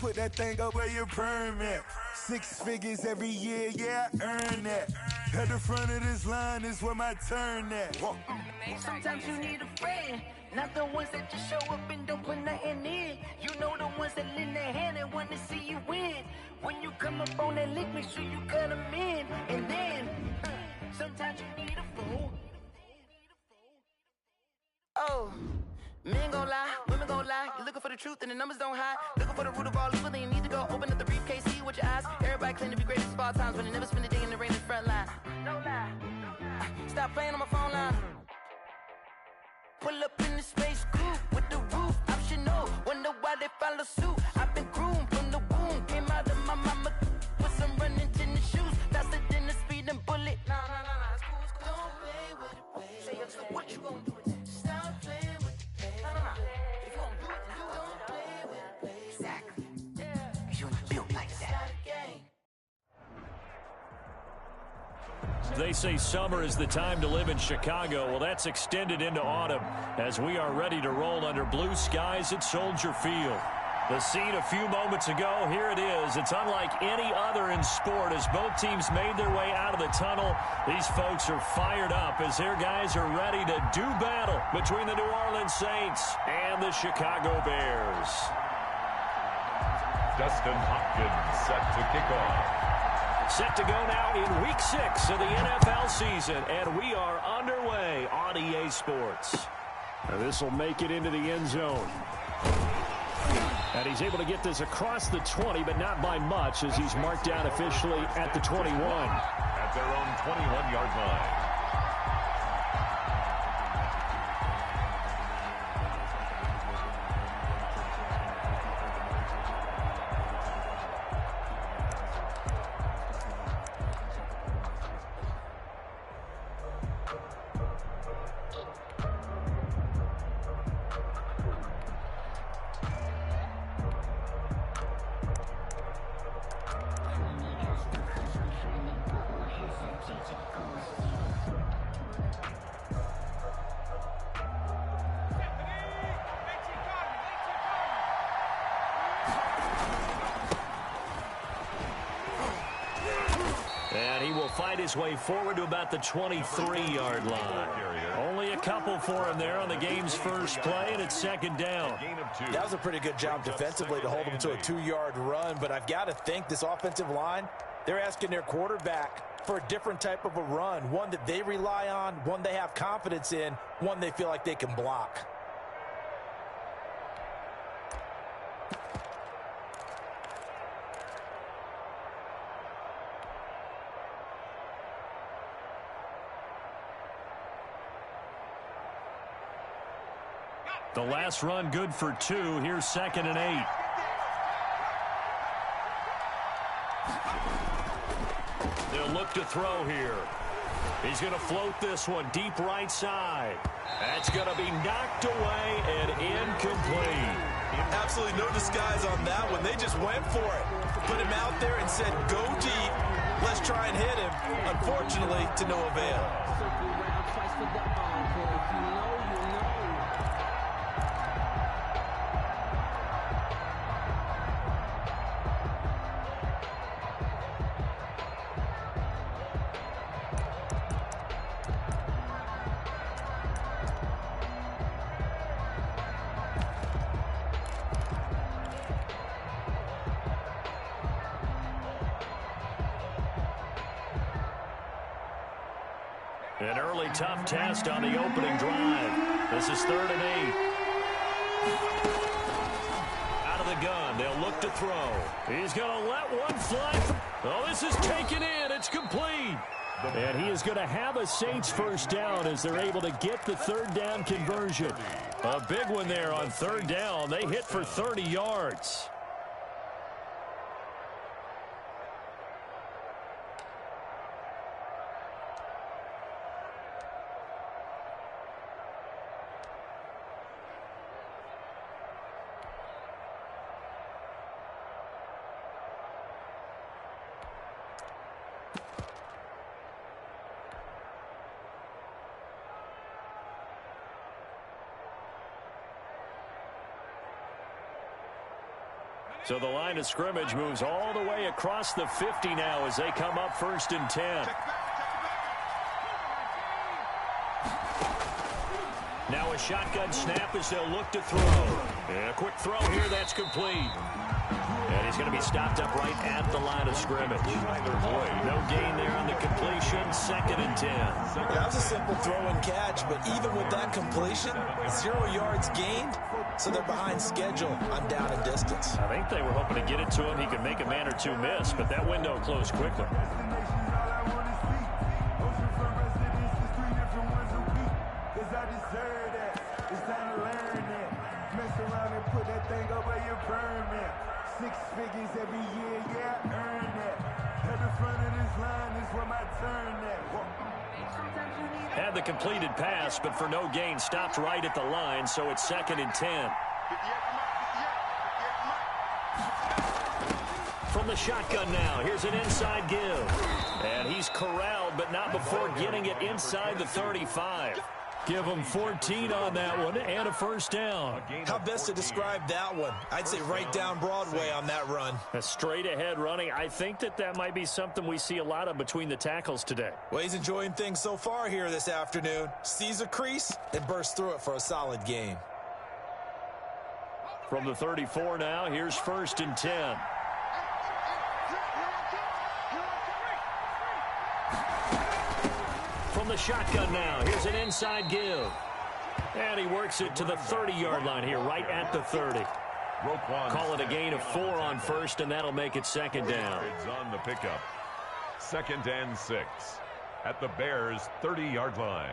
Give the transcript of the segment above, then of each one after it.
put that thing up where your permit. 6 figures every year, yeah, I earn that. At the front of this line is where my turn at. Sometimes you need a friend, not the ones that just show up and don't put nothing in. You know the ones that lend their hand and want to see you win. When you come up on that lick, make sure you cut them in. And then, sometimes you need a fool. Oh, men gon' lie, women gon' lie. You're looking for the truth and the numbers don't hide. Looking for the root of all evil, then you need to go open up the briefcase, see with your eyes. Everybody claim to be greatest of all times, but they never spend a day in the rain in the front line. No lie. Stop playing on my phone line. Pull up in the space coupe with the roof optional. Wonder why they follow suit. I've been groomed from the womb. Came out of my mama with some running tennis shoes. Faster than the speeding bullet. Nah, it's cool, it's cool. Don't play with it, baby. Say, yo, so what you gonna do with it? Stop playing with it, baby. Nah. If you gonna do it, then you don't play with it, baby. Exactly. Yeah. Cause you ain't built like that. They say summer is the time to live in Chicago. Well, that's extended into autumn as we are ready to roll under blue skies at Soldier Field. The scene a few moments ago, here it is. It's unlike any other in sport as both teams made their way out of the tunnel. These folks are fired up as their guys are ready to do battle between the New Orleans Saints and the Chicago Bears. Dustin Hopkins set to kick off. Set to go now in Week 6 of the NFL season, and we are underway on EA Sports. This will make it into the end zone. And he's able to get this across the 20, but not by much as he's marked down officially at the 21. At their own 21-yard line. Fight his way forward to about the 23-yard line. Only a couple for him there on the game's first play, and it's second down. That was a pretty good job defensively to hold him to a 2-yard run, but I've got to think this offensive line, they're asking their quarterback for a different type of a run, one that they rely on, one they have confidence in, one they feel like they can block. The last run good for 2. Here's 2nd and 8. They'll look to throw here. He's going to float this one deep right side. That's going to be knocked away and incomplete. Absolutely no disguise on that one. They just went for it. Put him out there and said, go deep. Let's try and hit him. Unfortunately, to no avail. An early tough test on the opening drive. This is 3rd and 8. Out of the gun. They'll look to throw. He's going to let one fly. Oh, this is taken in. It's complete. And he is going to have a Saints first down as they're able to get the 3rd down conversion. A big one there on 3rd down. They hit for 30 yards. So the line of scrimmage moves all the way across the 50 now as they come up 1st and 10. Now a shotgun snap as they'll look to throw. And a quick throw here, that's complete. And he's going to be stopped up right at the line of scrimmage. No gain there on the completion, 2nd and 10. That was a simple throw and catch, but even with that completion, 0 yards gained, so they're behind schedule on down and distance. I think they were hoping to get it to him. He could make a man or two miss, but that window closed quickly. Six figures every year, yeah, earn that. At the front of this line is where my turn at. Had the completed pass, but for no gain, stopped right at the line, so it's 2nd and 10. From the shotgun now, here's an inside give. And he's corralled, but not before getting it inside the 35. Give him 14 on that one and a 1st down. How best to describe that one? I'd say right down Broadway on that run. A straight ahead running. I think that might be something we see a lot of between the tackles today. Well, he's enjoying things so far here this afternoon. Sees a crease and bursts through it for a solid gain. From the 34 now, here's 1st and 10. From the shotgun now, here's an inside give. And he works it to the 30-yard line here, right at the 30. Call it a gain of 4 on 1st, and that'll make it 2nd down. On the pickup. 2nd and 6 at the Bears' 30-yard line.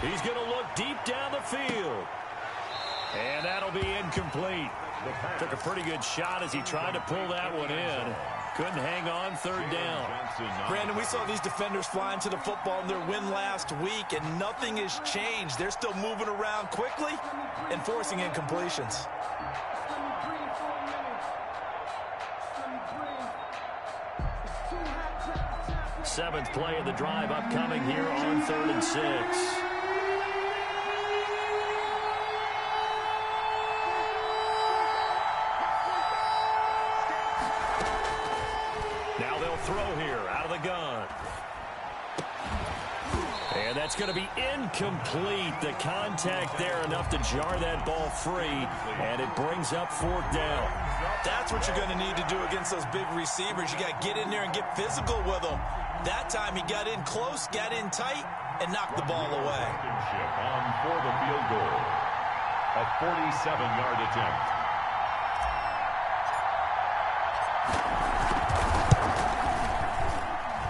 He's going to look deep down the field. And that'll be incomplete. Took a pretty good shot as he tried to pull that one in. Couldn't hang on, 3rd down. Brandon, we saw these defenders flying to the football in their win last week, and nothing has changed. They're still moving around quickly and forcing incompletions. Seventh play of the drive upcoming here on 3rd and 6. Now they'll throw here out of the gun. And that's going to be incomplete. The contact there enough to jar that ball free, and it brings up 4th down. That's what you're going to need to do against those big receivers. You got to get in there and get physical with them. That time he got in close, got in tight, and knocked the ball away. On for the field goal. A 47-yard attempt.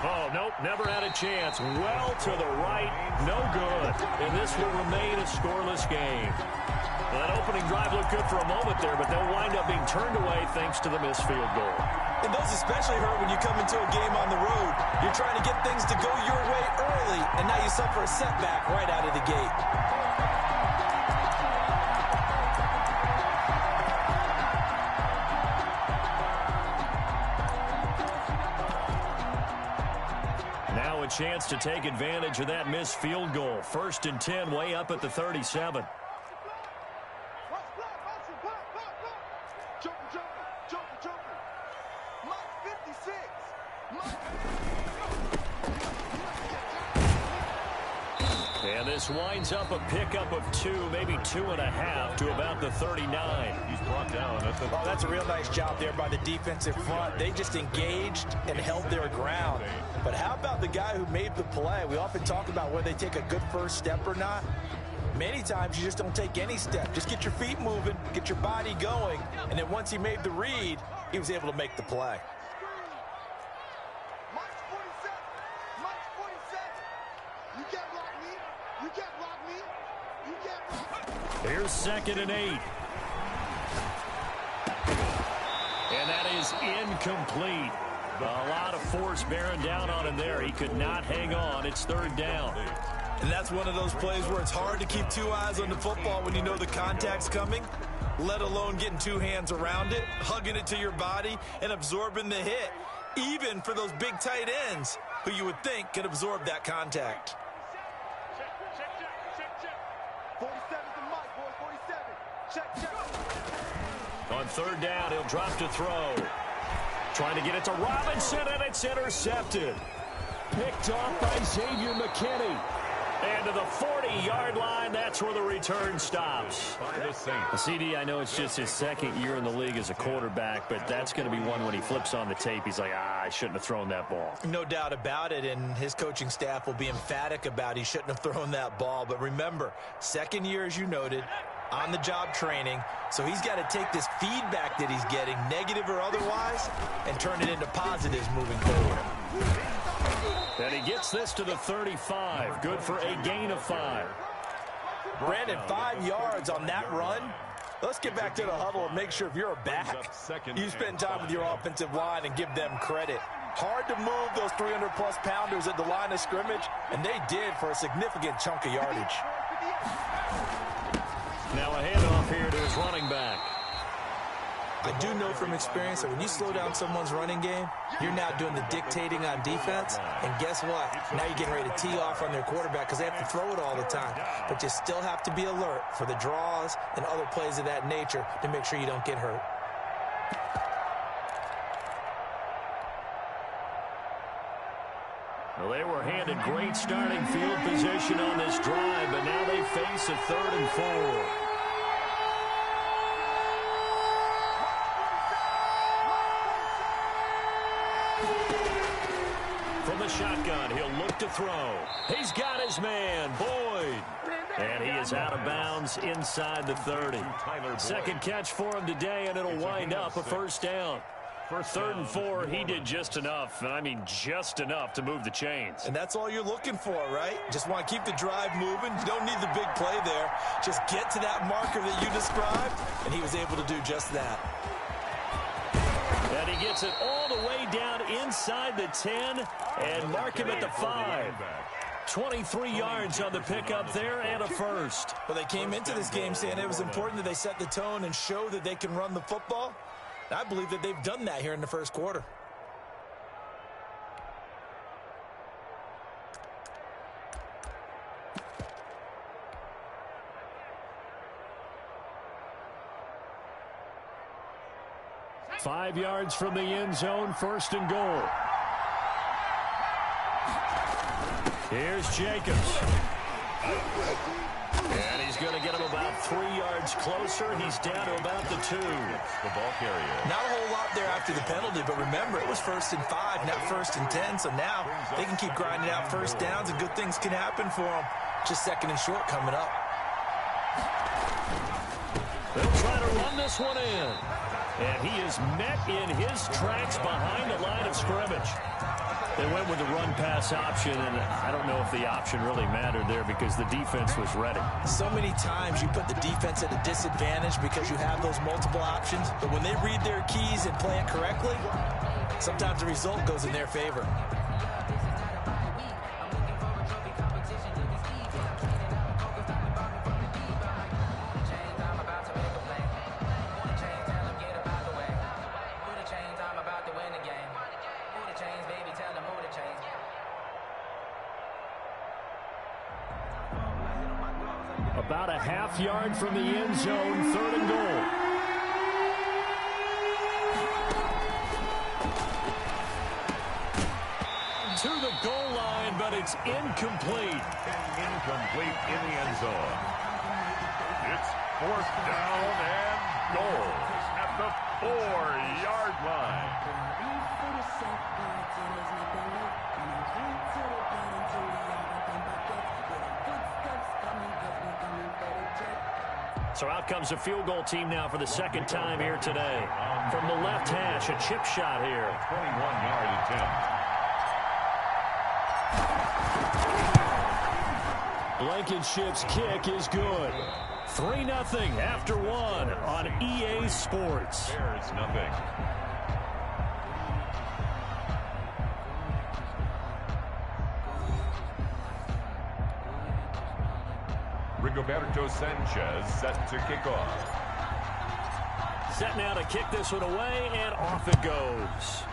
Oh, nope, never had a chance. Well to the right, no good. And this will remain a scoreless game. That opening drive looked good for a moment there, but they'll wind up being turned away thanks to the missed field goal. And those especially hurt when you come into a game on the road. You're trying to get things to go your way early, and now you suffer a setback right out of the gate. Now a chance to take advantage of that missed field goal. 1st and 10, way up at the 37. And this winds up a pickup of 2, maybe 2.5 to about the 39. He's brought down at the... Oh, that's a real nice job there by the defensive front. They just engaged and held their ground. But how about the guy who made the play? We often talk about whether they take a good first step or not. Many times you just don't take any step. Just get your feet moving, get your body going, and then once he made the read, he was able to make the play. Here's 2nd and 8. And that is incomplete. A lot of force bearing down on him there. He could not hang on. It's 3rd down. And that's one of those plays where it's hard to keep two eyes on the football when you know the contact's coming, let alone getting two hands around it, hugging it to your body, and absorbing the hit, even for those big tight ends who you would think could absorb that contact. 47 to Mike, boys, 47. Check. On third down, he'll drop to throw. Trying to get it to Robinson, and it's intercepted. Picked off by Xavier McKinney. And to the 40-yard line, that's where the return stops. CD, I know it's just his second year in the league as a quarterback, but that's going to be one when he flips on the tape. He's like, I shouldn't have thrown that ball. No doubt about it, and his coaching staff will be emphatic about he shouldn't have thrown that ball. But remember, second year, as you noted, on-the-job training, so he's got to take this feedback that he's getting, negative or otherwise, and turn it into positives moving forward. And he gets this to the 35. Good for a gain of 5. Brandon, 5 yards on that run. Let's get back to the huddle and make sure if you're a back, you spend time with your offensive line and give them credit. Hard to move those 300-plus pounders at the line of scrimmage, and they did for a significant chunk of yardage. Now a handoff here to his running back. I do know from experience that when you slow down someone's running game, you're now doing the dictating on defense. And guess what? Now you're getting ready to tee off on their quarterback because they have to throw it all the time. But you still have to be alert for the draws and other plays of that nature to make sure you don't get hurt. Well, they were handed great starting field position on this drive, but now they face a 3rd and 4. From the shotgun, he'll look to throw. He's got his man, Boyd. And he is out of bounds inside the 30. Second catch for him today, and it'll wind up a first down. For 3rd and 4, he did just enough, and I mean just enough to move the chains. And that's all you're looking for, right? Just want to keep the drive moving. You don't need the big play there. Just get to that marker that you described, and he was able to do just that. And he gets it all the way down inside the 10 and mark him at the 5. 23 yards on the pickup there and a first. Well, they came into this game saying it was important that they set the tone and show that they can run the football. I believe that they've done that here in the first quarter. Five yards from the end zone, 1st and goal. Here's Jacobs. And he's going to get him about 3 yards closer. He's down to about the 2. The ball carrier. Not a whole lot there after the penalty, but remember, it was 1st and 5, not 1st and 10. So now they can keep grinding out first downs, and good things can happen for them. Just 2nd and short coming up. They'll try to run this one in. And he is met in his tracks behind the line of scrimmage. They went with the run-pass option, and I don't know if the option really mattered there because the defense was ready. So many times you put the defense at a disadvantage because you have those multiple options, but when they read their keys and play it correctly, sometimes the result goes in their favor. About a half yard from the end zone, 3rd and goal. To the goal line, but it's incomplete. Incomplete in the end zone. It's 4th down and goal at the 4-yard line. So out comes a field goal team now for the 2nd time here today. From the left hash, a chip shot here. 21-yard attempt. Blankenship's kick is good. 3-0 after 1 on EA Sports. There's nothing. Rigoberto Sanchez set to kick off. Set now to kick this one away, and off it goes.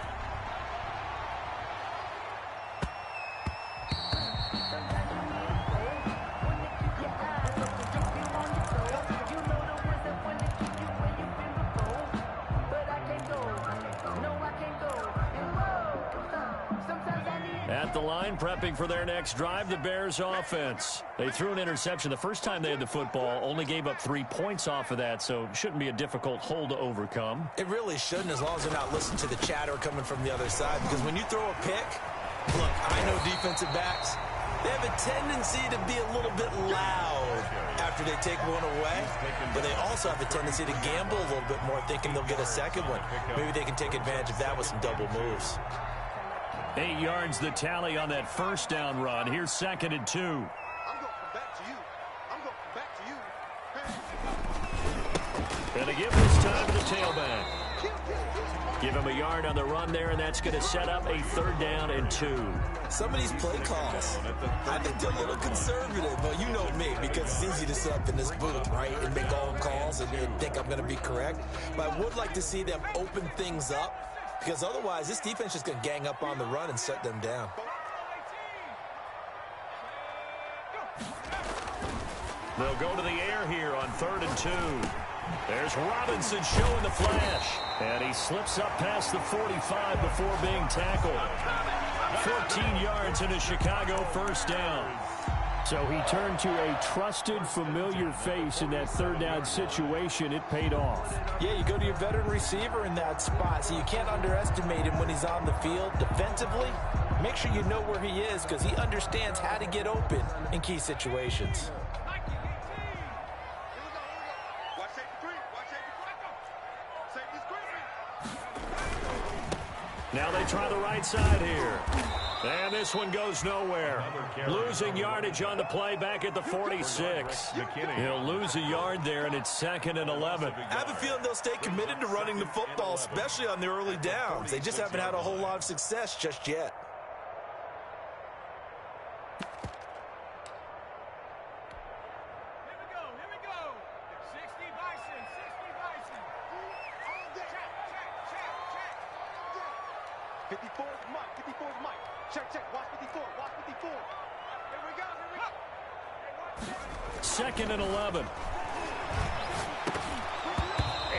At the line, prepping for their next drive, the Bears offense. They threw an interception the first time they had the football, only gave up 3 points off of that, so it shouldn't be a difficult hole to overcome. It really shouldn't, as long as they're not listening to the chatter coming from the other side, because when you throw a pick, look, I know defensive backs, they have a tendency to be a little bit loud after they take one away, but they also have a tendency to gamble a little bit more, thinking they'll get a second one. Maybe they can take advantage of that with some double moves. 8 yards the tally on that first down run. Here's 2nd and 2. I'm going to come back to you. I'm going to come back to you. Going to give this time to the tailback. Give him a yard on the run there, and that's going to set up a 3rd down and 2. Some of these play calls, I think they're a little conservative, but you know me, because it's easy to sit up in this booth, right, and make all calls and think I'm going to be correct. But I would like to see them open things up, because otherwise this defense is going to gang up on the run and shut them down. They'll go to the air here on 3rd and 2. There's Robinson showing the flash. And he slips up past the 45 before being tackled. 14 yards and a Chicago first down. So he turned to a trusted, familiar face in that 3rd down situation. It paid off. Yeah, you go to your veteran receiver in that spot, so you can't underestimate him when he's on the field. Defensively, make sure you know where he is, because he understands how to get open in key situations. Now they try the right side here. And this one goes nowhere. Losing yardage on the play back at the 46. He'll lose a yard there, and it's 2nd and 11. I have a feeling they'll stay committed to running the football, especially on the early downs. They just haven't had a whole lot of success just yet. Here we go. 60 Bison, 60 Bison. 54 is Mike, 54 is Mike. Check, watch 54, watch 54. Here we go. 2nd and 11.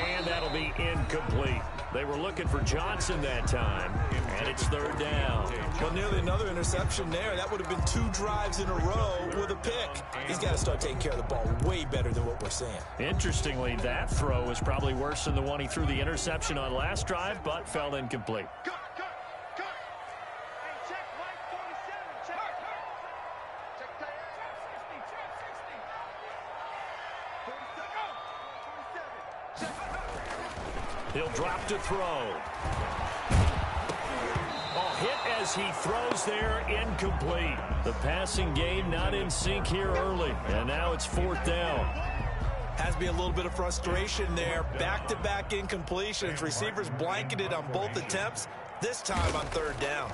And that'll be incomplete. They were looking for Johnson that time, and it's 3rd down. Well, nearly another interception there. That would have been 2 drives in a row with a pick. He's got to start taking care of the ball way better than what we're seeing. Interestingly, that throw was probably worse than the one he threw the interception on last drive, but fell incomplete. He'll drop to throw. Hit as he throws there, incomplete. The passing game not in sync here early, and now it's 4th down. Has to be a little bit of frustration there. Back-to-back incompletions. Receivers blanketed on both attempts, this time on 3rd down.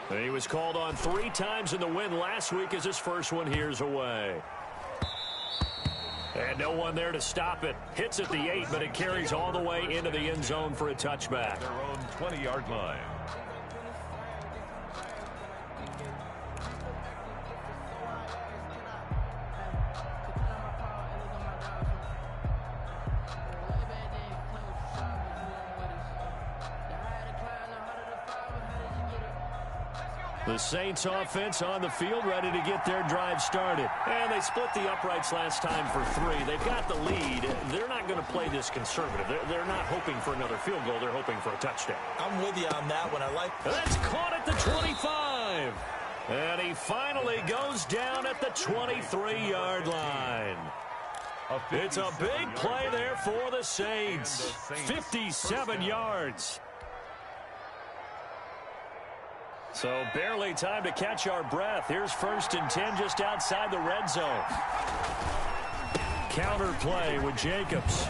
He was called on 3 times in the win last week as his first one here's away. And no one there to stop it. Hits at the 8, but it carries all the way into the end zone for a touchback. Their own 20-yard line. The Saints offense on the field, ready to get their drive started. And they split the uprights last time for 3. They've got the lead. They're not going to play this conservative. They're not hoping for another field goal. They're hoping for a touchdown. I'm with you on that one. That's caught at the 25. And he finally goes down at the 23-yard line. It's a big play there for the Saints. 57 yards. So barely time to catch our breath. Here's 1st and 10 just outside the red zone. Counter play with Jacobs.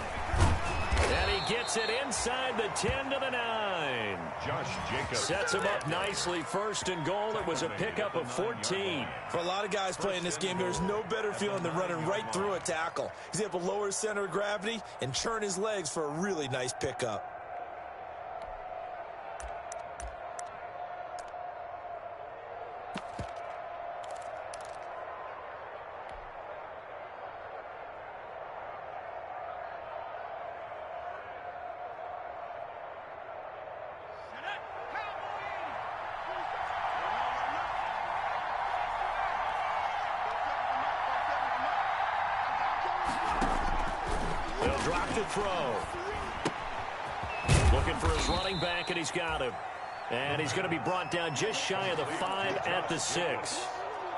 And he gets it inside the 10 to the 9. Josh Jacobs Sets him up nicely. First and goal. It was a pickup of 14. For a lot of guys playing this game, there's no better feeling than running right through a tackle. He's able to lower his center of gravity and churn his legs for a really nice pickup. Throw. Looking for his running back, and he's got him. And he's going to be brought down just shy of the 5 at the 6.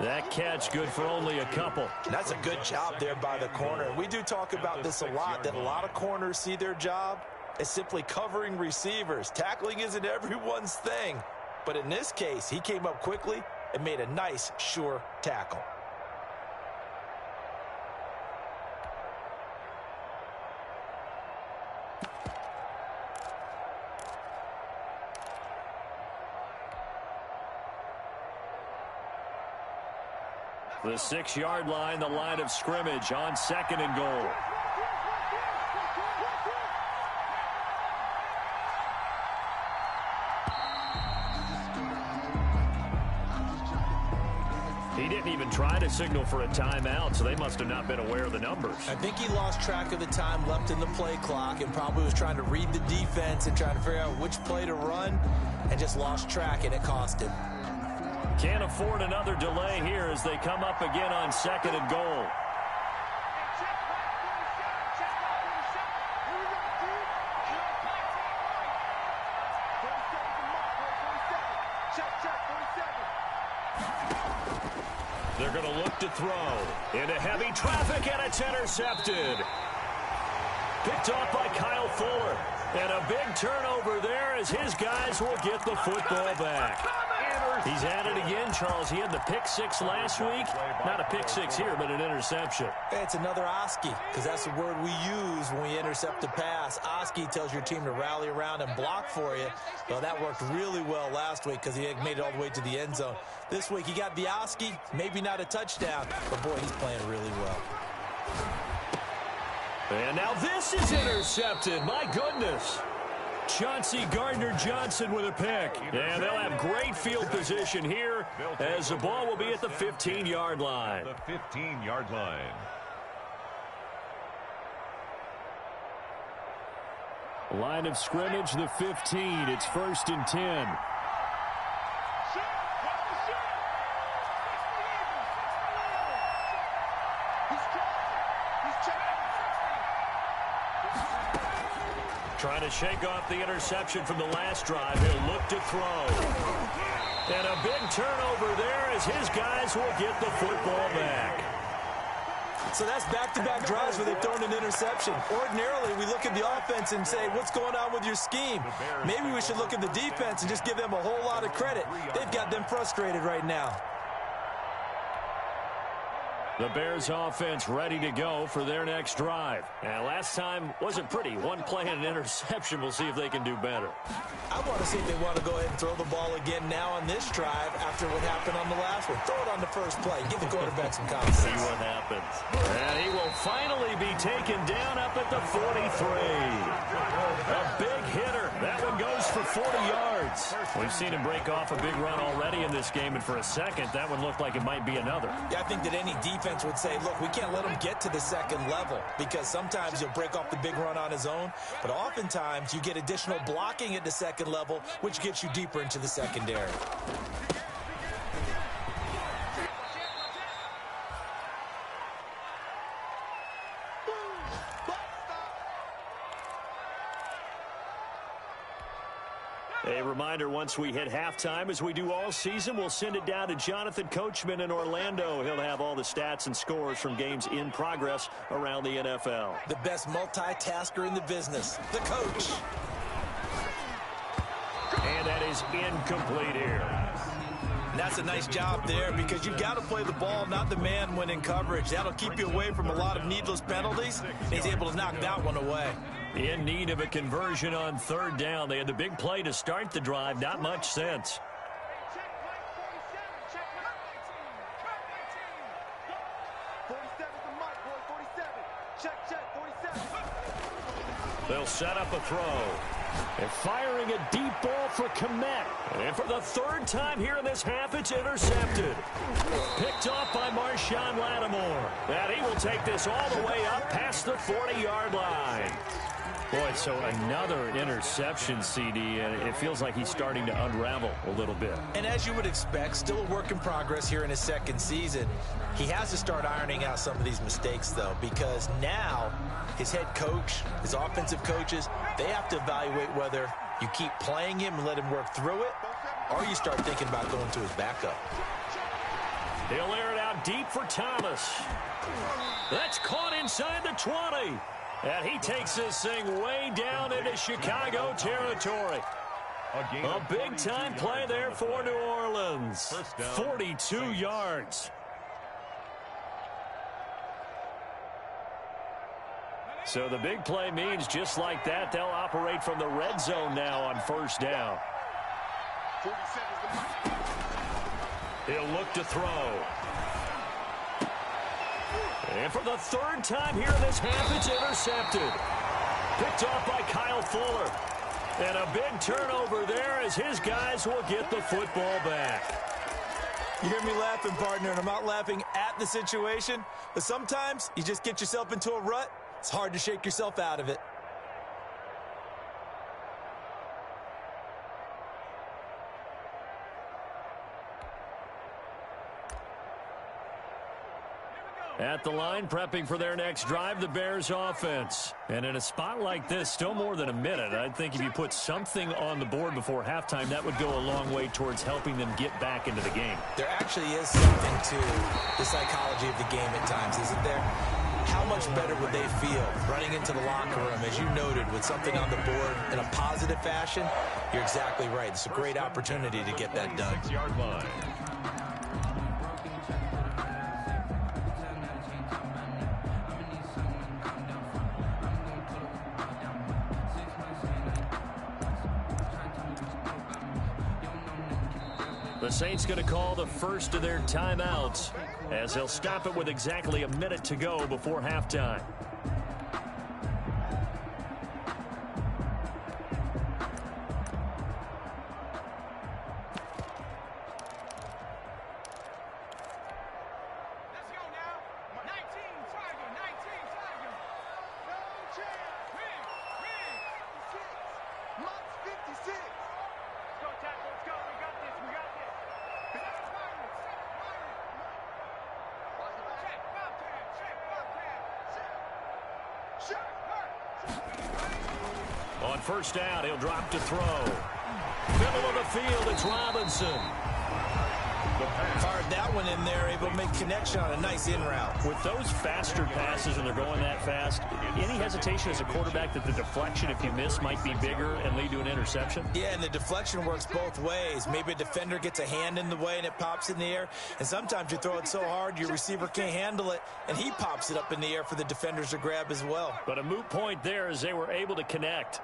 That catch good for only a couple. That's a good job there by the corner. We do talk about this a lot, that a lot of corners see their job as simply covering receivers. Tackling isn't everyone's thing. But in this case, he came up quickly and made a nice, sure tackle. The 6-yard line, the line of scrimmage on 2nd and goal. He didn't even try to signal for a timeout, so they must have not been aware of the numbers. I think he lost track of the time left in the play clock and probably was trying to read the defense and trying to figure out which play to run and just lost track, and it cost him. Can't afford another delay here as they come up again on 2nd and goal. They're going to look to throw into heavy traffic, and it's intercepted. Picked off by Kyle Fuller. And a big turnover there as his guys will get the football back. He's at it again, Charles. He had the pick 6 last week. Not a pick 6 here, but an interception. It's another Oski, because that's the word we use when we intercept a pass. Oski tells your team to rally around and block for you. Well, that worked really well last week because he made it all the way to the end zone. This week he got the Oski, maybe not a touchdown, but boy, he's playing really well. And now this is intercepted. My goodness. Chauncey Gardner-Johnson with a pick. And they'll have great field position here as the ball will be at the 15-yard line. The 15-yard line. Line of scrimmage, the 15. It's 1st and 10. Trying to shake off the interception from the last drive. He'll look to throw. And a big turnover there as his guys will get the football back. So that's back-to-back drives where they've thrown an interception. Ordinarily, we look at the offense and say, what's going on with your scheme? Maybe we should look at the defense and just give them a whole lot of credit. They've got them frustrated right now. The Bears offense ready to go for their next drive. And last time wasn't pretty. One play and an interception. We'll see if they can do better. I want to see if they want to go ahead and throw the ball again now on this drive after what happened on the last one. Throw it on the first play. Give the quarterback some confidence. See what happens. And he will finally be taken down up at the 43. A big hitter. That one goes for 40 yards. We've seen him break off a big run already in this game, and for a second, that one looked like it might be another. Yeah, I think that any defense would say, look, we can't let him get to the second level because sometimes he'll break off the big run on his own, but oftentimes you get additional blocking at the second level, which gets you deeper into the secondary. A reminder, once we hit halftime, as we do all season, we'll send it down to Jonathan Coachman in Orlando. He'll have all the stats and scores from games in progress around the NFL. The best multitasker in the business, the coach. And that is incomplete here. And that's a nice job there because you've got to play the ball, not the man when in coverage. That'll keep you away from a lot of needless penalties. He's able to knock that one away. In need of a conversion on third down. They had the big play to start the drive. Not much sense. They'll set up a throw. And firing a deep ball for Kmet. And for the third time here in this half, it's intercepted. Picked off by Marshawn Lattimore. And he will take this all the way up past the 40-yard line. Boy, so another interception, CD, and it feels like he's starting to unravel a little bit. And as you would expect, still a work in progress here in his second season. He has to start ironing out some of these mistakes, though, because now his head coach, his offensive coaches, they have to evaluate whether you keep playing him and let him work through it, or you start thinking about going to his backup. He'll air it out deep for Thomas. That's caught inside the 20. And he takes this thing way down into Chicago territory. A big-time play there for New Orleans. 42 yards. So the big play means just like that, they'll operate from the red zone now on first down. He'll look to throw. And for the third time here in this half, it's intercepted. Picked off by Kyle Fuller. And a big turnover there as his guys will get the football back. You hear me laughing, partner, and I'm not laughing at the situation, but sometimes you just get yourself into a rut. It's hard to shake yourself out of it. At the line, prepping for their next drive, the Bears offense. And in a spot like this, still more than a minute, I think if you put something on the board before halftime, that would go a long way towards helping them get back into the game. There actually is something to the psychology of the game at times, isn't there? How much better would they feel running into the locker room, as you noted, with something on the board in a positive fashion? You're exactly right. It's a great opportunity to get that done. 6-yard line. The Saints going to call the first of their timeouts as they'll stop it with exactly a minute to go before halftime. On first down, he'll drop to throw. Middle of the field, it's Robinson. Carved that one in there, able to make connection on a nice in route. With those faster passes and they're going that fast, any hesitation as a quarterback that the deflection, if you miss, might be bigger and lead to an interception? Yeah, and the deflection works both ways. Maybe a defender gets a hand in the way and it pops in the air. And sometimes you throw it so hard your receiver can't handle it, and he pops it up in the air for the defenders to grab as well. But a moot point there as they were able to connect.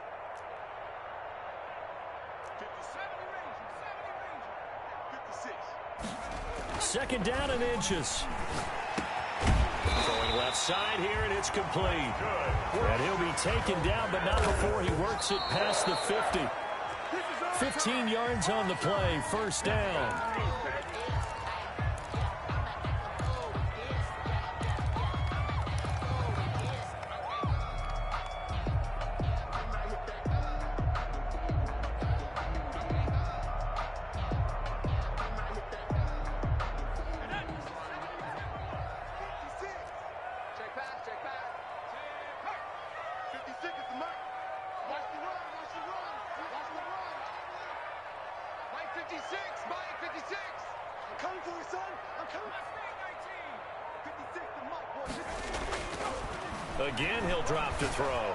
Second down and inches. Throwing left side here, and it's complete. And he'll be taken down, but not before he works it past the 50. 15 yards on the play, first down. Again, he'll drop to throw.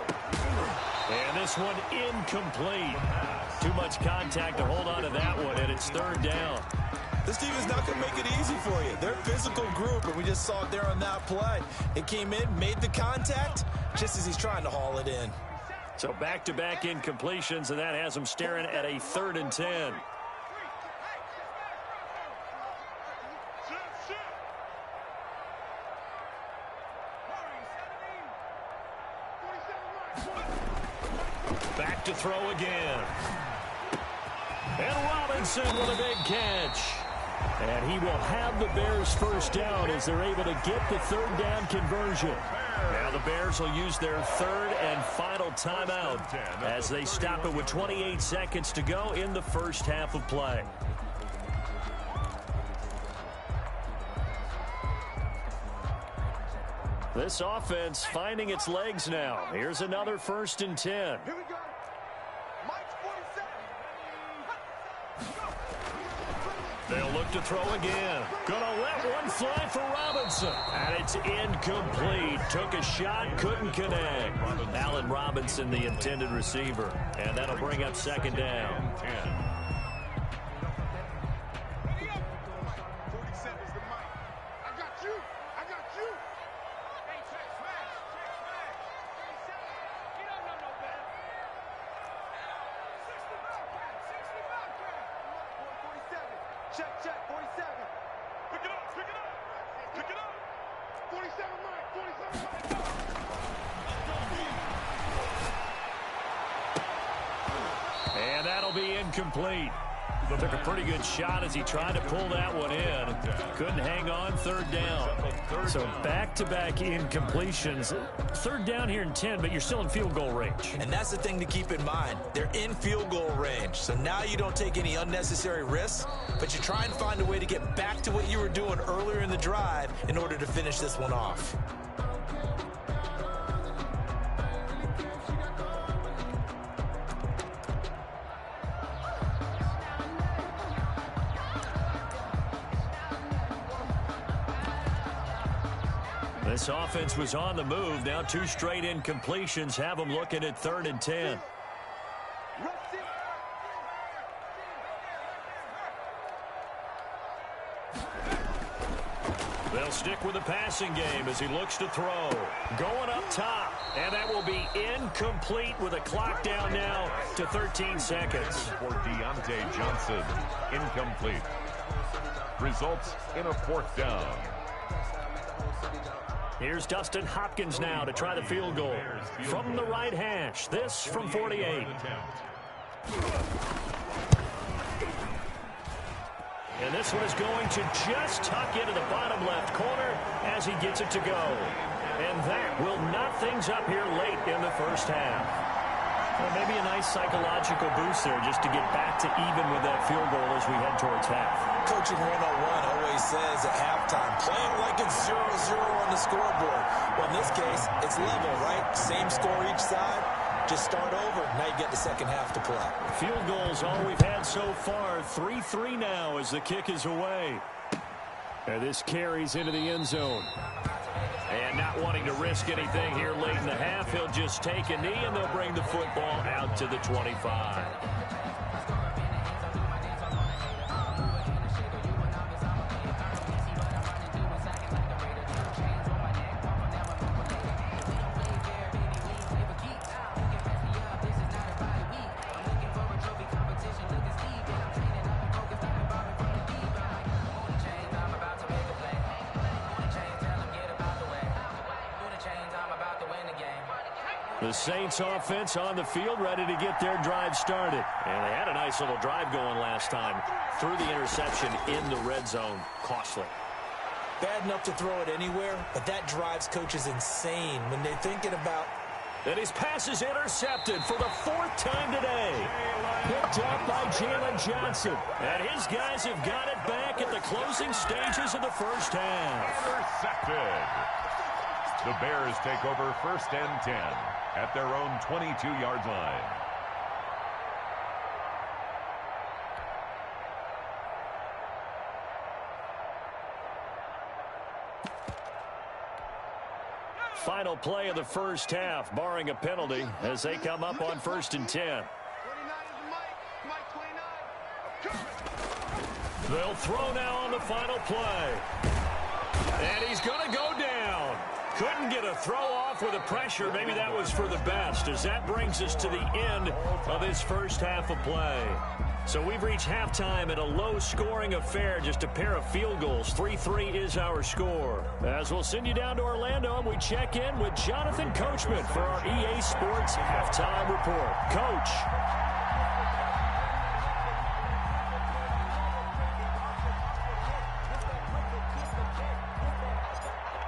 And this one incomplete. Too much contact to hold on to that one, and it's third down. This team is not going to make it easy for you. They're a physical group, and we just saw it there on that play. It came in, made the contact, just as he's trying to haul it in. So back-to-back incompletions, and that has them staring at a 3rd and 10. Back to throw again. And Robinson with a big catch. And he will have the Bears first down as they're able to get the 3rd down conversion. Now the Bears will use their 3rd and final timeout as they stop it with 28 seconds to go in the first half of play. This offense finding its legs now. Here's another 1st and 10. Here we go. Mike's 47. They'll look to throw again. Gonna let one fly for Robinson. And it's incomplete. Took a shot, couldn't connect. Allen Robinson, the intended receiver. And that'll bring up 2nd down. 47 is the mic. I got you. I got you. Hey, check smash. Check smash. 47. He don't know no better. 60 Bobcat. 60 Bobcat. 47. Check, check. 47. Pick it up. Pick it up. Pick it up. 47 Mike. 47 Mike. Go. And that'll be incomplete. Took a pretty good shot as he tried to pull that one in. Couldn't hang on, 3rd down. So back-to-back incompletions. 3rd down here in 10, but you're still in field goal range. And that's the thing to keep in mind. They're in field goal range. So now you don't take any unnecessary risks, but you try and find a way to get back to what you were doing earlier in the drive in order to finish this one off. This offense was on the move. Now 2 straight incompletions have them looking at 3rd and 10. They'll stick with the passing game as he looks to throw. Going up top. And that will be incomplete with a clock down now to 13 seconds. For Deontay Johnson, incomplete. Results in a 4th down. Here's Dustin Hopkins now to try the field goal. From the right hash, this from 48. And this one is going to just tuck into the bottom left corner as he gets it to go. And that will knot things up here late in the first half. Well, maybe a nice psychological boost there just to get back to even with that field goal as we head towards half. Coaching 101 always says at halftime, play it like it's 0-0 on the scoreboard. Well, in this case, it's level, right? Same score each side. Just start over. Now you get the second half to play. Field goals all we've had so far. 3-3 now as the kick is away. And this carries into the end zone. And not wanting to risk anything here late in the half, he'll just take a knee and they'll bring the football out to the 25. The Saints offense on the field ready to get their drive started. And they had a nice little drive going last time. Through the interception in the red zone. Costly. Bad enough to throw it anywhere, but that drives coaches insane when they're thinking about... And his pass is intercepted for the 4th time today. Picked up by Jalen Johnson. And his guys have got it back at the closing stages of the first half. Intercepted. The Bears take over 1st and 10 at their own 22-yard line. Final play of the first half, barring a penalty, as they come up on 1st and 10. 29 is the mic. Mike 29. They'll throw now on the final play. And he's going to go down. Couldn't get a throw off with the pressure. Maybe that was for the best, as that brings us to the end of this first half of play. So we've reached halftime at a low-scoring affair, just a pair of field goals. 3-3 is our score. As we'll send you down to Orlando, and we check in with Jonathan Coachman for our EA Sports Halftime Report. Coach.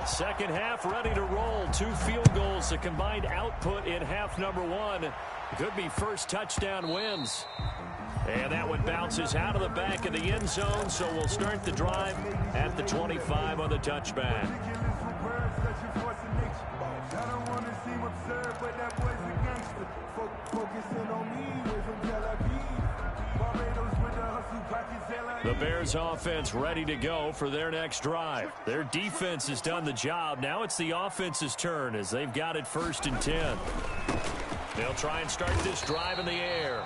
Second half ready to roll. 2 field goals, the combined output in half number 1. Could be first touchdown wins. And that one bounces out of the back of the end zone, so we'll start the drive at the 25 on the touchback. The Bears offense ready to go for their next drive. Their defense has done the job. Now it's the offense's turn as they've got it 1st and 10. They'll try and start this drive in the air.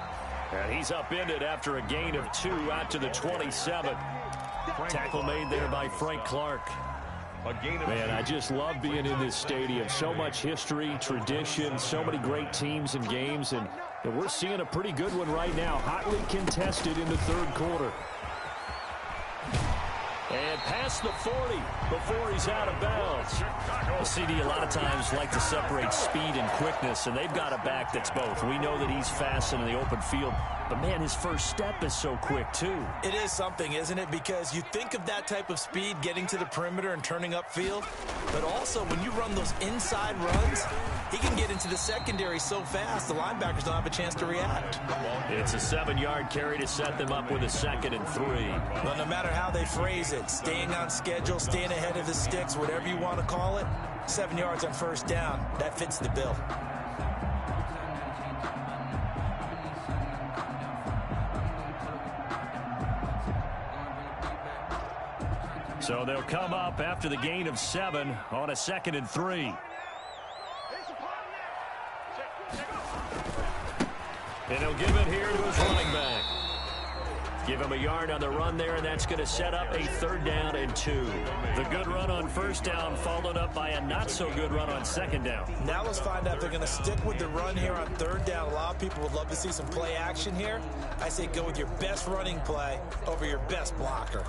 And he's upended after a gain of 2 out to the 27. Tackle made there by Frank Clark. Man, I just love being in this stadium. So much history, tradition, so many great teams and games. And we're seeing a pretty good one right now. Hotly contested in the 3rd quarter. And past the 40 before he's out of bounds. Well, CD a lot of times like to separate speed and quickness, and they've got a back that's both. We know that he's fast in the open field, but, man, his first step is so quick, too. It is something, isn't it? Because you think of that type of speed getting to the perimeter and turning upfield, but also when you run those inside runs, he can get into the secondary so fast the linebackers don't have a chance to react. It's a 7-yard carry to set them up with a 2nd and 3. Well, no matter how they phrase it, staying on schedule, staying ahead of the sticks, whatever you want to call it, 7 yards on 1st down, that fits the bill. So they'll come up after the gain of 7 on a 2nd and 3. And he'll give it here to his running back. Give him a yard on the run there, and that's going to set up a 3rd down and 2. The good run on 1st down followed up by a not-so-good run on 2nd down. Now let's find out if they're going to stick with the run here on 3rd down. A lot of people would love to see some play action here. I say go with your best running play over your best blocker.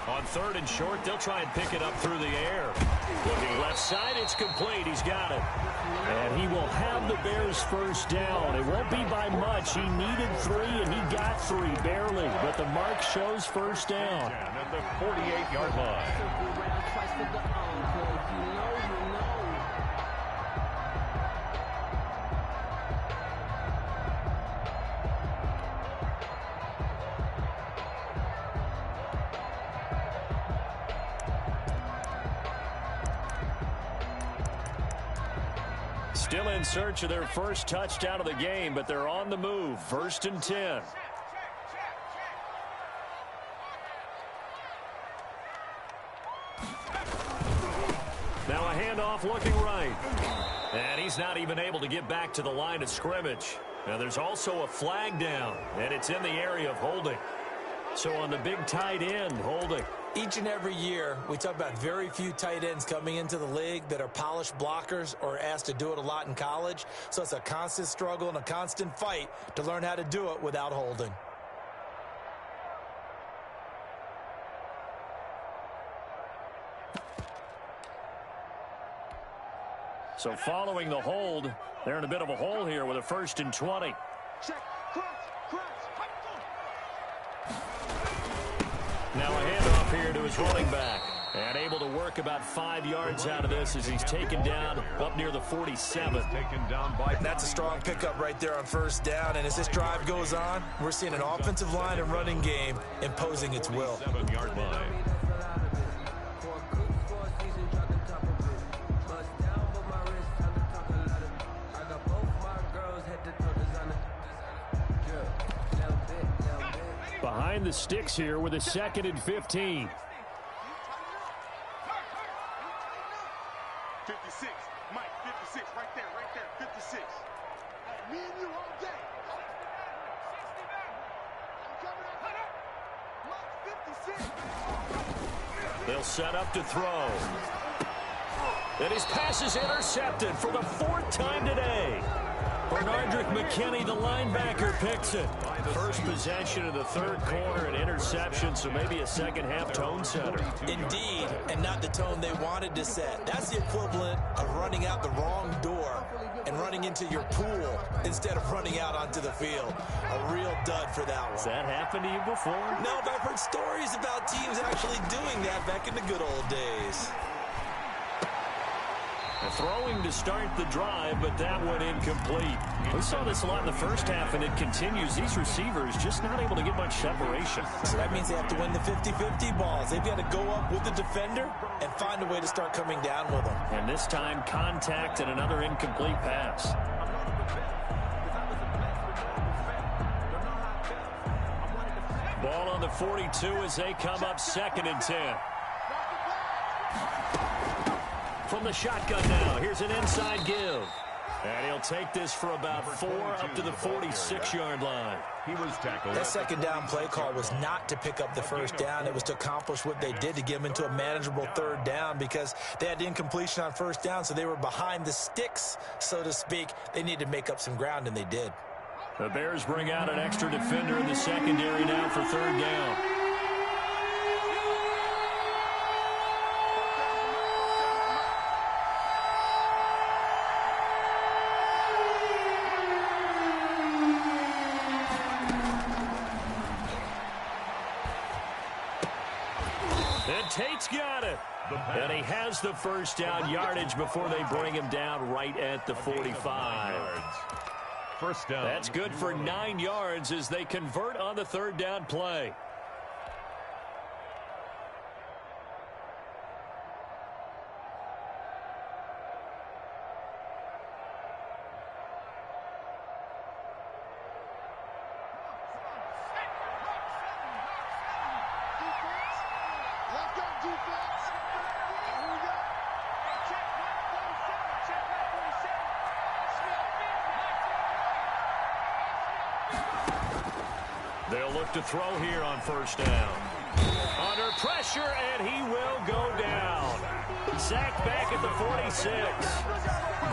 On 3rd and short, they'll try and pick it up through the air. Looking left side, it's complete. He's got it. And he will have the Bears' 1st down. It won't be by much. He needed 3, and he got 3, barely. But the mark shows 1st down. At the 48-yard line. Still in search of their first touchdown of the game, but they're on the move. 1st and 10. Now a handoff looking right. And he's not even able to get back to the line of scrimmage. Now there's also a flag down, and it's in the area of holding. So on the big tight end, holding. Each and every year, we talk about very few tight ends coming into the league that are polished blockers or asked to do it a lot in college. So it's a constant struggle and a constant fight to learn how to do it without holding. So following the hold, they're in a bit of a hole here with a 1st and 20. Check. Now a handoff here to his running back. And able to work about 5 yards out of this as he's taken down up near the 47. Taken down by. That's a strong pickup right there on 1st down. And as this drive goes on, we're seeing an offensive line and running game imposing its will. 7-yard line. Behind the sticks here with a 2nd and 15. 56. Mike, 56. Right there, 56. Me and you all day. 60 back. Mike, 56. They'll set up to throw. And his pass is intercepted for the 4th time today. Bernardrick McKinney, the linebacker, picks it. First possession of the 3rd quarter, an interception, so maybe a second-half tone setter. Indeed, and not the tone they wanted to set. That's the equivalent of running out the wrong door and running into your pool instead of running out onto the field. A real dud for that one. Has that happened to you before? No, but I've heard stories about teams actually doing that back in the good old days. Throwing to start the drive, but that went incomplete. We saw this a lot in the first half, and it continues. These receivers just not able to get much separation. So that means they have to win the 50-50 balls. They've got to go up with the defender and find a way to start coming down with them. And this time, contact and another incomplete pass. Ball on the 42 as they come up 2nd and 10. From the shotgun now, here's an inside give. And he'll take this for about 4 up to the 46-yard line. He was tackled. That second down play call was not to pick up the first down. It was to accomplish what they did, to get them into a manageable 3rd down, because they had incompletion on 1st down, so they were behind the sticks, so to speak. They needed to make up some ground, and they did. The Bears bring out an extra defender in the secondary now for 3rd down. Tate's got it. And he has the first down yardage before they bring him down right at the 45. First down. That's good for 9 yards as they convert on the 3rd down play. They'll look to throw here on 1st down. Under pressure, and he will go down. Sacked back at the 46.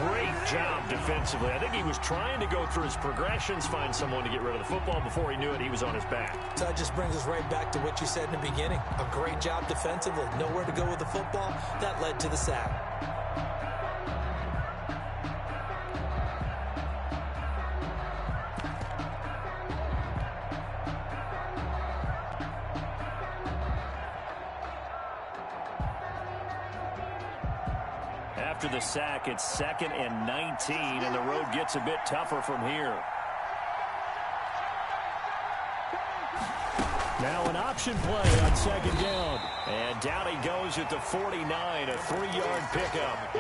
Great job defensively. I think he was trying to go through his progressions, find someone to get rid of the football. Before he knew it, he was on his back. So that just brings us right back to what you said in the beginning. A great job defensively. Nowhere to go with the football. That led to the sack. After the sack, it's 2nd and 19, and the road gets a bit tougher from here. Now an option play on 2nd down. And down he goes at the 49, a 3-yard pickup.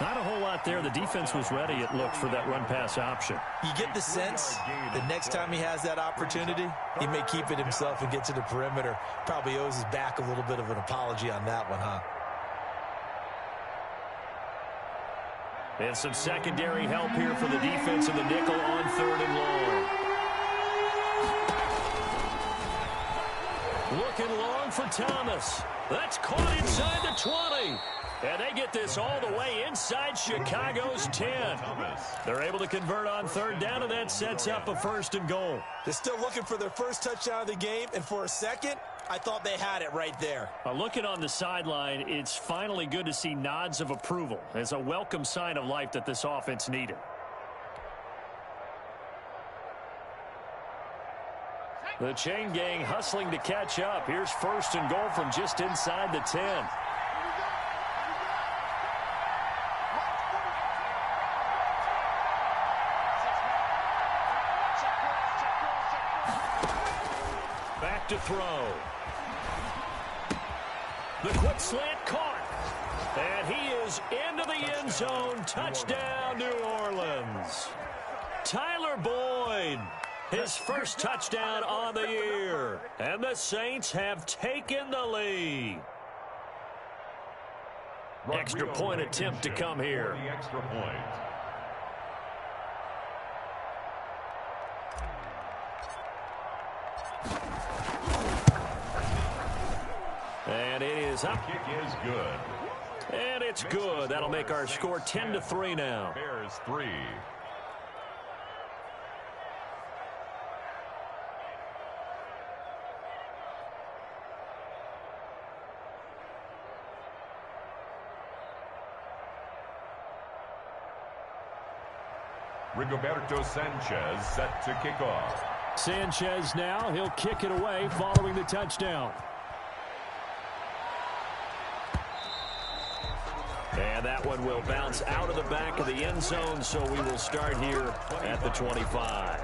Not a whole lot there. The defense was ready, it looked, for that run-pass option. You get the sense the next time he has that opportunity, he may keep it himself and get to the perimeter. Probably owes his back a little bit of an apology on that one, huh? And some secondary help here for the defense of the nickel on 3rd and long. Looking long for Thomas. That's caught inside the 20. And they get this all the way inside Chicago's 10. They're able to convert on 3rd down, and that sets up a 1st and goal. They're still looking for their first touchdown of the game, and for a second, I thought they had it right there. Looking on the sideline, it's finally good to see nods of approval. It's a welcome sign of life that this offense needed. The chain gang hustling to catch up. Here's 1st and goal from just inside the 10. Back to throw. The quick slant caught. And he is into the end zone. Touchdown, New Orleans. Tyler Boyd, his first touchdown on the year. And the Saints have taken the lead. extra point attempt to come here. The extra point. And it is up. Kick is good. And it's good. That'll make our score 10-3 now. Bears 3. Rigoberto Sanchez set to kick off. Sanchez now. He'll kick it away following the touchdown. And that one will bounce out of the back of the end zone, so we will start here at the 25.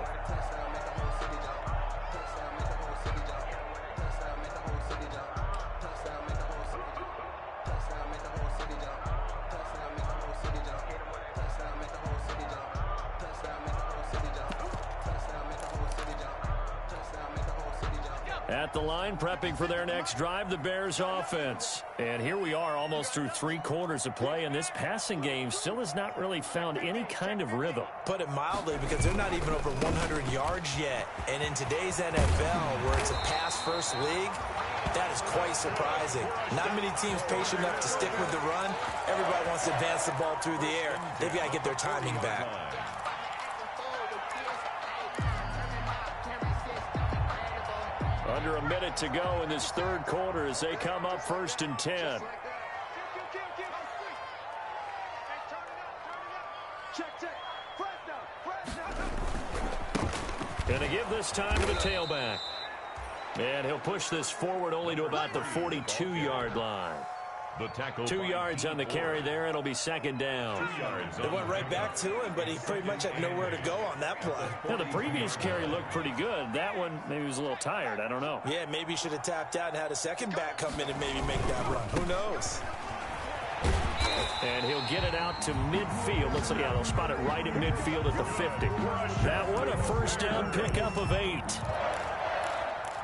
At the line, prepping for their next drive, the Bears offense. And here we are almost through 3 quarters of play, and this passing game still has not really found any kind of rhythm. Put it mildly, because they're not even over 100 yards yet. And in today's NFL, where it's a pass-first league, that is quite surprising. Not many teams patient enough to stick with the run. Everybody wants to advance the ball through the air. They've got to get their timing back. Under a minute to go in this third quarter as they come up 1st and 10. Going to give this time to the tailback. And he'll push this forward only to about the 42-yard line. The tackle 2 yards on the carry there, and it'll be 2nd down. They went right back to him, but he pretty much had nowhere to go on that play. Yeah, the previous carry looked pretty good. That one, maybe he was a little tired. I don't know. Yeah, maybe he should have tapped out and had a second back come in and maybe make that run. Who knows? And he'll get it out to midfield. Looks like, yeah, they'll spot it right at midfield at the 50. That one, a first down pickup of 8.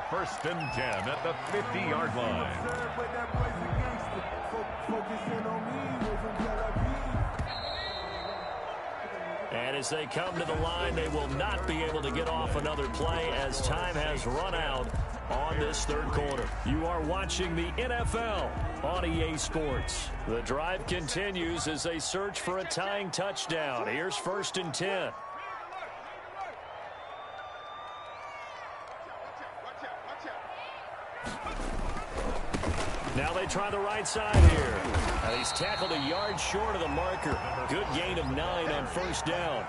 1st and 10 at the 50-yard line. And as they come to the line, they will not be able to get off another play as time has run out on this third quarter. You are watching the NFL on EA Sports. The drive continues as they search for a tying touchdown. Here's 1st and 10. Now they try the right side here. And he's tackled a yard short of the marker. Good gain of 9 on 1st down.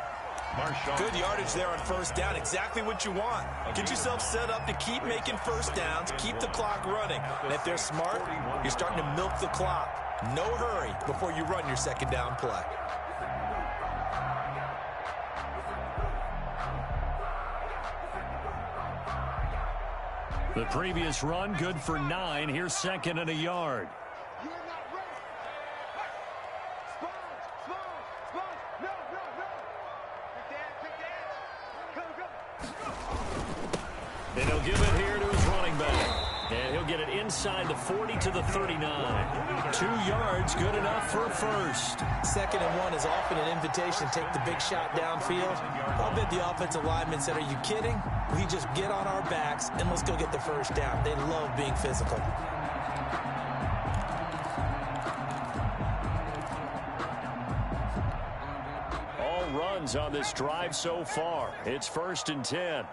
Good yardage there on 1st down. Exactly what you want. Get yourself set up to keep making 1st downs, keep the clock running. And if they're smart, you're starting to milk the clock. No hurry before you run your 2nd down play. The previous run, good for 9. Here's 2nd and a yard. And he'll give it here to his running back. And he'll get it inside the 40 to the 39. 2 yards, good enough for a first. 2nd and 1 is often an invitation to take the big shot downfield. I'll bet the offensive lineman said, are you kidding? We just get on our backs and let's go get the first down. They love being physical. All runs on this drive so far. It's 1st and 10.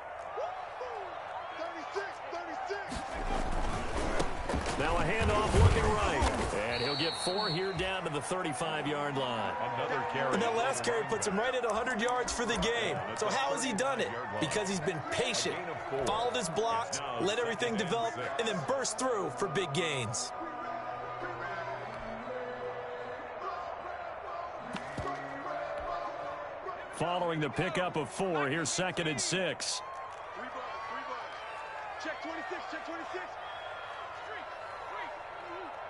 Now a handoff looking right. And he'll get 4 here down to the 35-yard line. Another carry. And that last carry puts him right at 100 yards for the game. So how has he done it? Because he's been patient, followed his blocks, let everything develop, and then burst through for big gains. Following the pickup of 4, here's 2nd and 6. Check 26, check 26.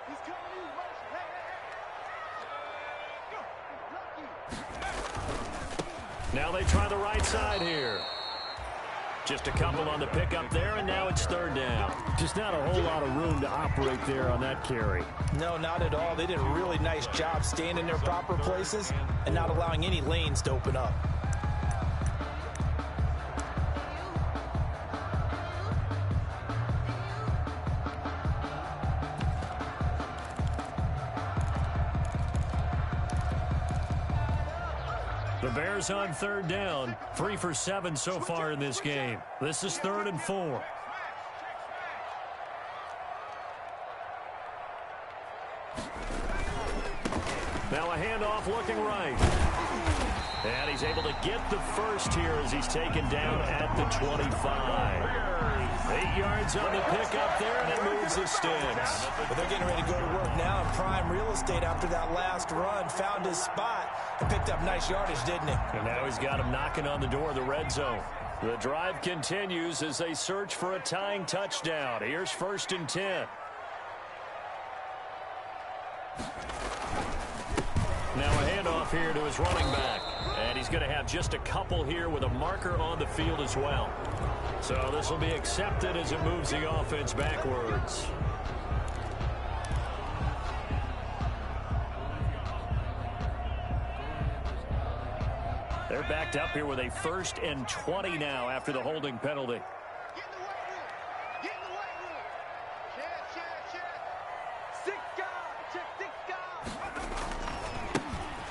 He's coming in. Now they try the right side here. Just a couple on the pickup there, and now it's third down. Just not a whole lot of room to operate there on that carry. No, not at all. They did a really nice job staying in their proper places and not allowing any lanes to open up. The Bears on third down, 3 for 7 so far in this game. This is 3rd and 4. Now a handoff looking right. And he's able to get the first here as he's taken down at the 25. 8 yards on the pickup there, and it moves the sticks. But they're getting ready to go to work now in prime real estate after that last run. Found his spot and picked up nice yardage, didn't he? And now he's got him knocking on the door of the red zone. The drive continues as they search for a tying touchdown. Here's 1st and 10. Now a handoff here to his running back. And he's going to have just a couple here with a marker on the field as well. So this will be accepted as it moves the offense backwards. They're backed up here with a 1st and 20 now after the holding penalty. Get in the weight room. Get in the weight room. Check. 6 guys. Check 6 guys.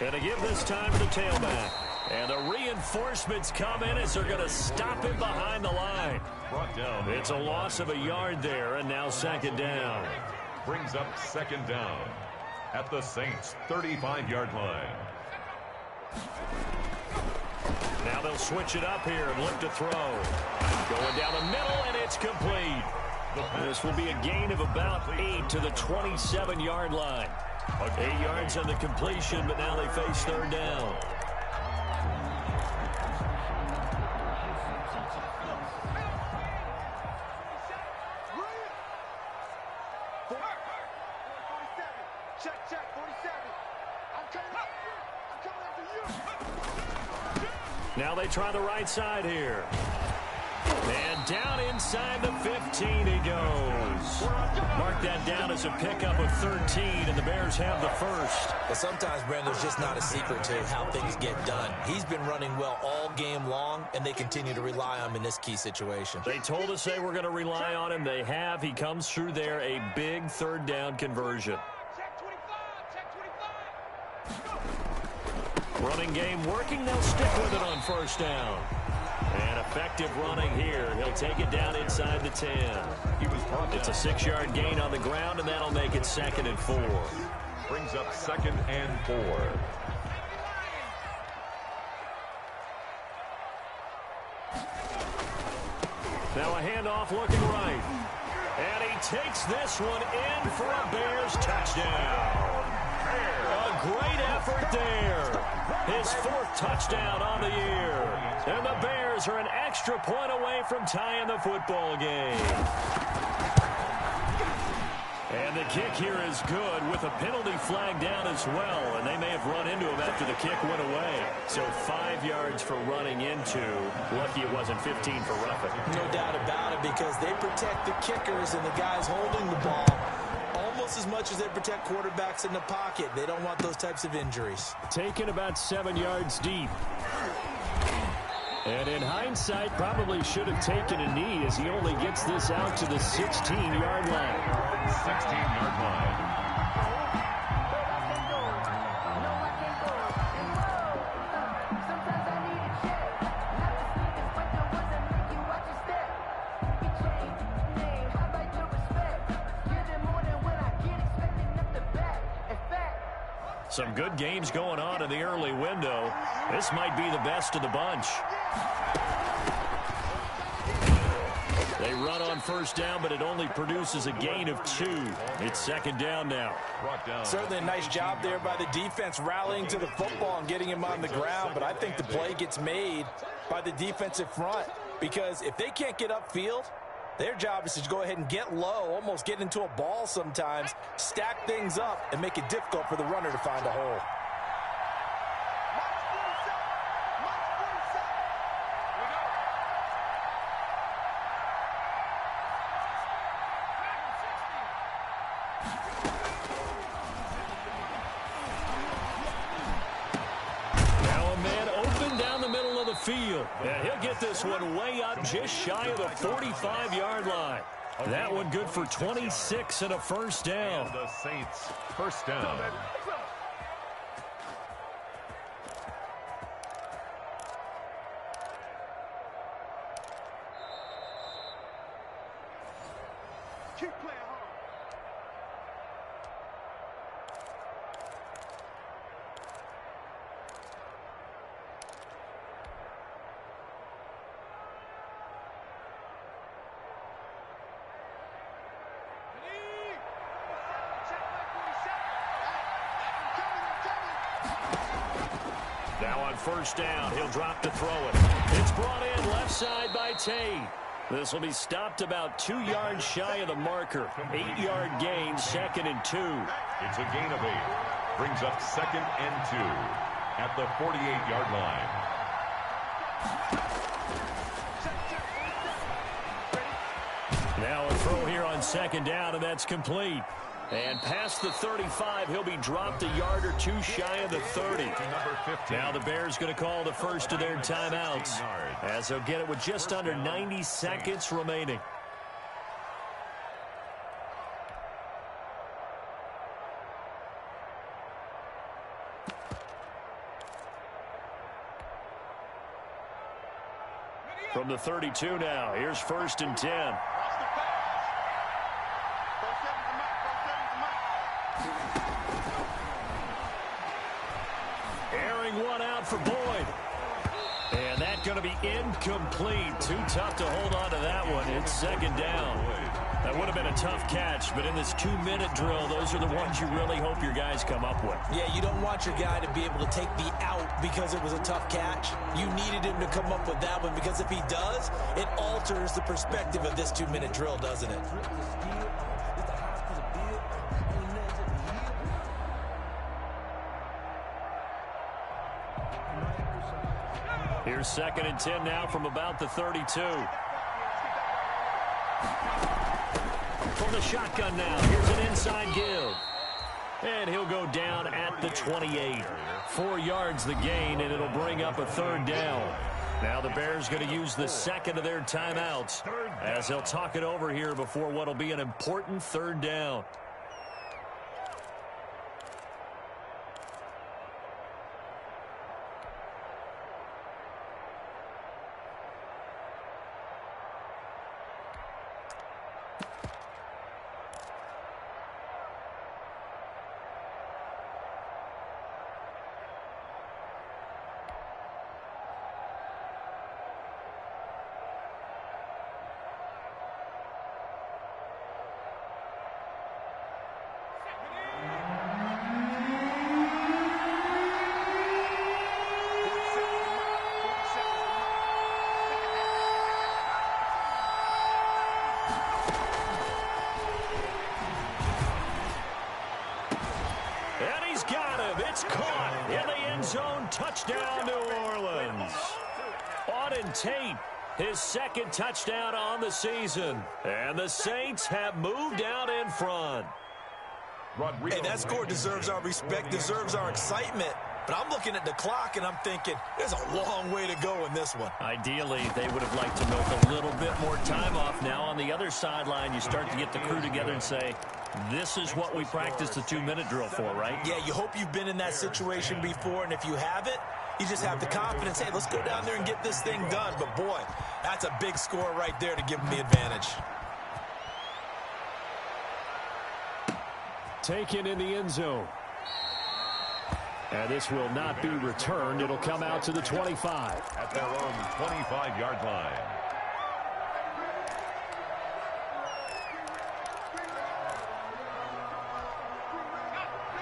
And to give this time to the tailback. And the reinforcements come in as they're going to stop him behind the line. Brought down. It's a loss of a yard there, and now 2nd down. Brings up 2nd down at the Saints' 35-yard line. Now they'll switch it up here and look to throw. Going down the middle, and it's complete. This will be a gain of about 8 to the 27-yard line. 8 yards on the completion, but now they face 3rd down. Check, 47. I'm coming after you. Now they try the right side here. And down inside the 15 he goes. Mark that down as a pickup of 13, and the Bears have the first. But sometimes, Brandon, there's just not a secret to how things get done. He's been running well all game long, and they continue to rely on him in this key situation. They told us they were going to rely on him. They have. He comes through there, a big 3rd down conversion. Check 25. Running game working. They'll stick with it on 1st down. And effective running here. He'll take it down inside the 10. It's a 6-yard gain on the ground, and that'll make it 2nd and 4. Brings up 2nd and 4. Now a handoff looking right. And he takes this one in for a Bears touchdown. A great effort there. His 4th touchdown on the year. And the Bears are an extra point away from tying the football game. And the kick here is good with a penalty flag down as well. And they may have run into him after the kick went away. So 5 yards for running into. Lucky it wasn't 15 for roughing. No doubt about it, because they protect the kickers and the guys holding the ball almost as much as they protect quarterbacks in the pocket. They don't want those types of injuries. Taken about 7 yards deep. And in hindsight, probably should have taken a knee as he only gets this out to the 16-yard line. 16-yard line. Some good games going on in the early window. This might be the best of the bunch. They run on 1st down, but it only produces a gain of 2. It's 2nd down now. Certainly a nice job there by the defense rallying to the football and getting him on the ground, but I think the play gets made by the defensive front, because if they can't get upfield, their job is to go ahead and get low, almost get into a ball sometimes, stack things up, and make it difficult for the runner to find a hole. And he'll get this one way up just shy of the 45-yard line. That one good for 26 and a first down. And the Saints first down. Keep playing hard. Now on first down, he'll drop to throw it. It's brought in left side by Tate. This will be stopped about 2 yards shy of the marker. 8-yard gain, 2nd and 2. It's a gain of 8. Brings up 2nd and 2 at the 48-yard line. Now a throw here on 2nd down, and that's complete. And past the 35, he'll be dropped a yard or 2 shy of the 30. Now the Bears going to call the first of their timeouts, as they'll get it with just under 90 seconds remaining. From the 32 now, here's 1st and 10. Airing one out for Boyd. And that's going to be incomplete. Too tough to hold on to that one. It's 2nd down. That would have been a tough catch, but in this 2-minute drill, those are the ones you really hope your guys come up with. Yeah, you don't want your guy to be able to take the out because it was a tough catch. You needed him to come up with that one, because if he does, it alters the perspective of this 2-minute drill, doesn't it? Here's 2nd and 10 now from about the 32. From the shotgun now, here's an inside give. And he'll go down at the 28. 4 yards the gain, and it'll bring up a 3rd down. Now the Bears going to use the second of their timeouts as they'll talk it over here before what will be an important 3rd down. It's caught in the end zone. Touchdown, New Orleans. Auden Tate, his 2nd touchdown on the season. And the Saints have moved out in front. Hey, that score deserves our respect, deserves our excitement. But I'm looking at the clock, and I'm thinking, there's a long way to go in this one. Ideally, they would have liked to milk a little bit more time off. Now on the other sideline, you start to get the crew together and say, this is what we practiced the 2-minute drill for, right? Yeah, you hope you've been in that situation before, and if you haven't, you just have the confidence, hey, let's go down there and get this thing done. But, boy, that's a big score right there to give them the advantage. Taken in the end zone. And this will not be returned. It'll come out to the 25. At their own 25-yard line.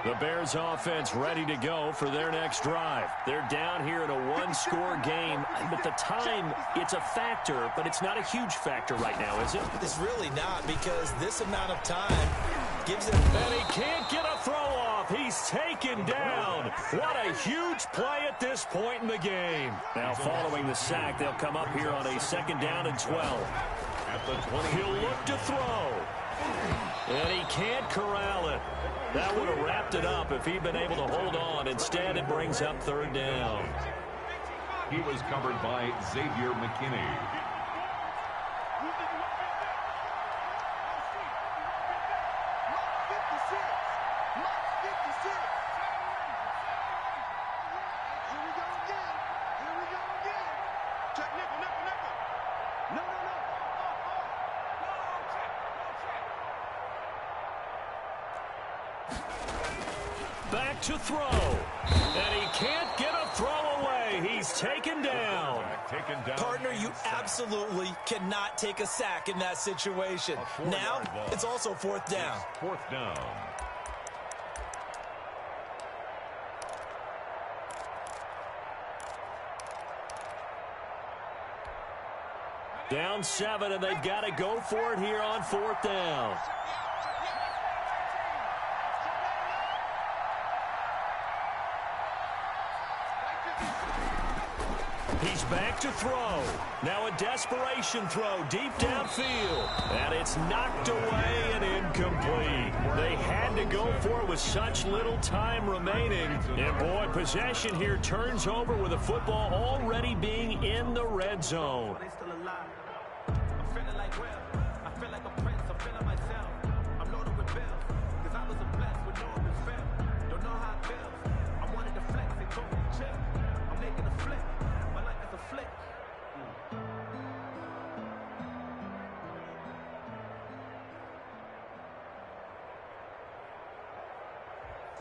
The Bears offense ready to go for their next drive. They're down here in a 1-score game. But the time, it's a factor, but it's not a huge factor right now, is it? It's really not, because this amount of time gives it. And he can't get a throw off. He's taken down. What a huge play at this point in the game. Now following the sack, they'll come up here on a 2nd down and 12. At the 20. He'll look to throw. And he can't corral it. That would have wrapped it up if he'd been able to hold on. Instead, it brings up 3rd down. He was covered by Xavier McKinney. Back to throw. And he can't get a throw away. He's taken down. Partner, you absolutely cannot take a sack in that situation. Now, it's also fourth down. Fourth down. Down 7, and they've got to go for it here on fourth down. He's back to throw. Now a desperation throw deep downfield. And it's knocked away and incomplete. They had to go for it with such little time remaining. And boy, possession here turns over with the football already being in the red zone.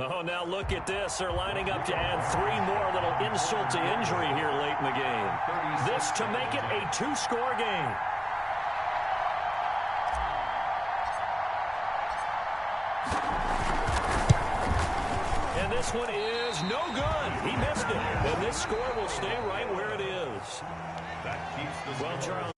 Oh, now look at this. They're lining up to add 3 more. Little insult to injury here late in the game. This to make it a 2-score game. And this one is no good. He missed it. And this score will stay right where it is. That keeps the Well, Charles,